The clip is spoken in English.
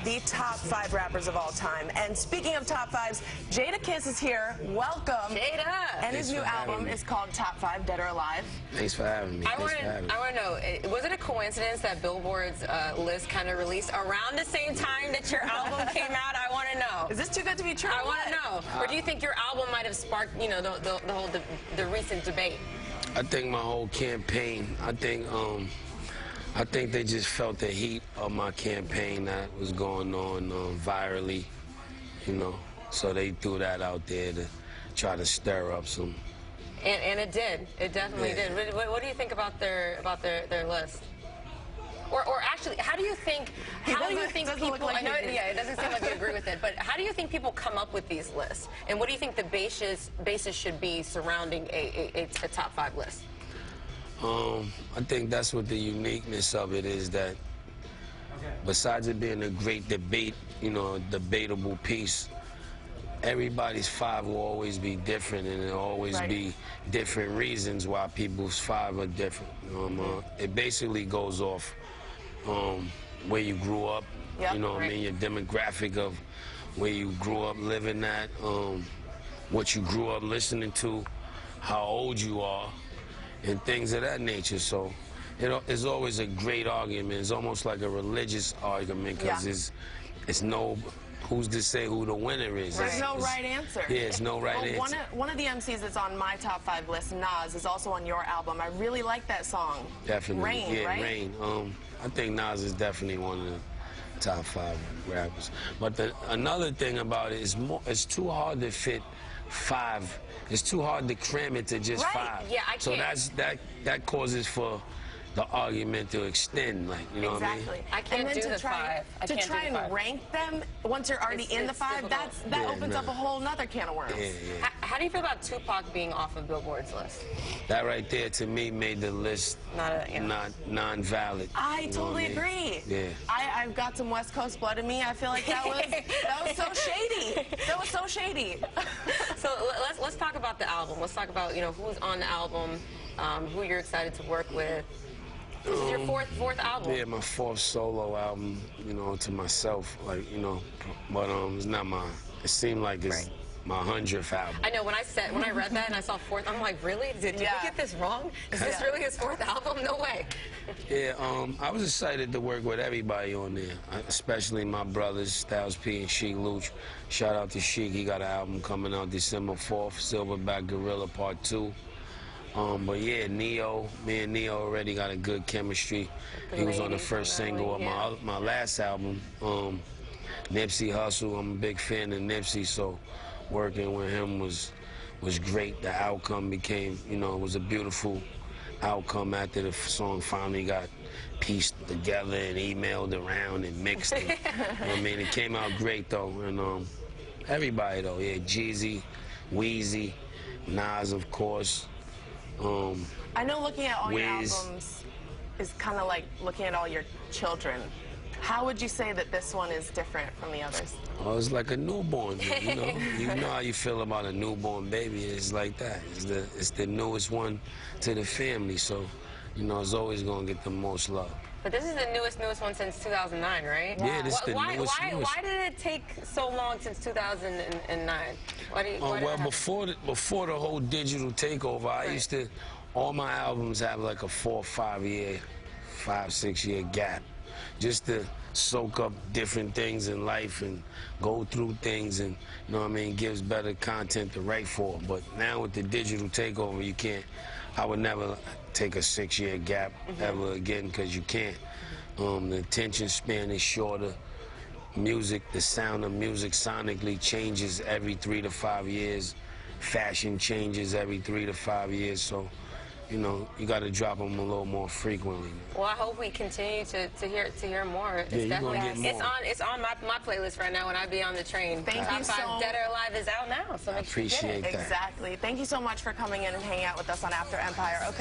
the top 5 rappers of all time. And speaking of top 5s, Jadakiss is here. Welcome. Jada. And his new album is called Top 5, Dead or Alive. Thanks for having me. I want to know, was it a coincidence that Billboard's list kind of released around the same time that your album came out? I want to know. Is this too good to be true? I want to know. Or do you think your album might have sparked, you know, the recent debate? I think my whole campaign, I think they just felt the heat of my campaign that was going on virally, you know. So they threw that out there to try to stir up some. And it did. It definitely did. What do you think about their list? Or actually, how do you think people? I know, yeah, it doesn't seem like you agree with it, but how do you think people come up with these lists? And what do you think the basis should be surrounding a top 5 list? I think that's what the uniqueness of it is, that besides it being a great debate, you know, debatable piece, everybody's 5 will always be different, and there'll always be different reasons why people's 5 are different. It basically goes off where you grew up, you know what I mean, your demographic of where you grew up living at, what you grew up listening to, how old you are, and things of that nature. So it's always a great argument. It's almost like a religious argument, because it's no who's to say who the winner is. There's no right answer. Yeah, it's no right answer. One of the MCs that's on my top 5 list, Nas, is also on your album. I really like that song. Definitely. Rain, right? Rain. I think Nas is definitely one of the top 5 rappers. But another thing about it is it's too hard to fit 5. It's too hard to cram it to just 5. Yeah, I can't. So that causes for the argument to extend, like, you know what I mean? I can't do the 5. To try and rank them once you're already in the 5, that opens up a whole nother can of worms. Yeah. How do you feel about Tupac being off of Billboard's list? That right there, to me, made the list not non-valid. I totally agree. Yeah. I've got some West Coast blood in me. I feel like that was so shady. That was so shady. So let's talk about the album. Let's talk about, you know, who's on the album, who you're excited to work with. This is your fourth album. Yeah, my 4th solo album, you know, to myself, like, you know, but it's not mine. It seemed like it's my 100th album. I know, when I read that and I saw 4th, I'm like, really? Did we get this wrong? Is this really his 4th album? No way. Yeah, I was excited to work with everybody on there, especially my brothers, Styles P and Sheek Louch. Shout out to Sheek, he got an album coming out December 4th, Silverback Gorilla Part 2. But yeah, Neo, me and Neo already got a good chemistry. He was on the first single of my last album, Nipsey Hussle. I'm a big fan of Nipsey, so working with him was great. The outcome became, you know, it was a beautiful outcome after the song finally got pieced together and emailed around and mixed. And, you know what I mean, it came out great though, and everybody though, yeah, Jeezy, Weezy, Nas, of course. I know looking at all your albums is kind of like looking at all your children. How would you say that this one is different from the others? Oh, it's like a newborn, you know. You know how you feel about a newborn baby. It's like that. It's the newest one to the family, so, you know, it's always going to get the most love. But this is the newest one since 2009, right? Yeah, this is the newest. Why did it take so long since 2009? Well, before the whole digital takeover, I used to, all my albums have like a 4 or 5 year, 5, 6 year gap, just to soak up different things in life and go through things, and, you know what I mean, gives better content to write for. But now with the digital takeover, you can't, I would never take a 6 year gap ever again, because you can't. The attention span is shorter. Music, the sound of music sonically changes every 3 to 5 years. Fashion changes every 3 to 5 years. So, you know, you got to drop them a little more frequently. Well, I hope we continue to hear more. It's definitely get more. It's on my playlist right now when I be on the train. Thank you so much. Dead or Alive is out now, so I appreciate that. Exactly. Thank you so much for coming in and hanging out with us on After Empire. Okay.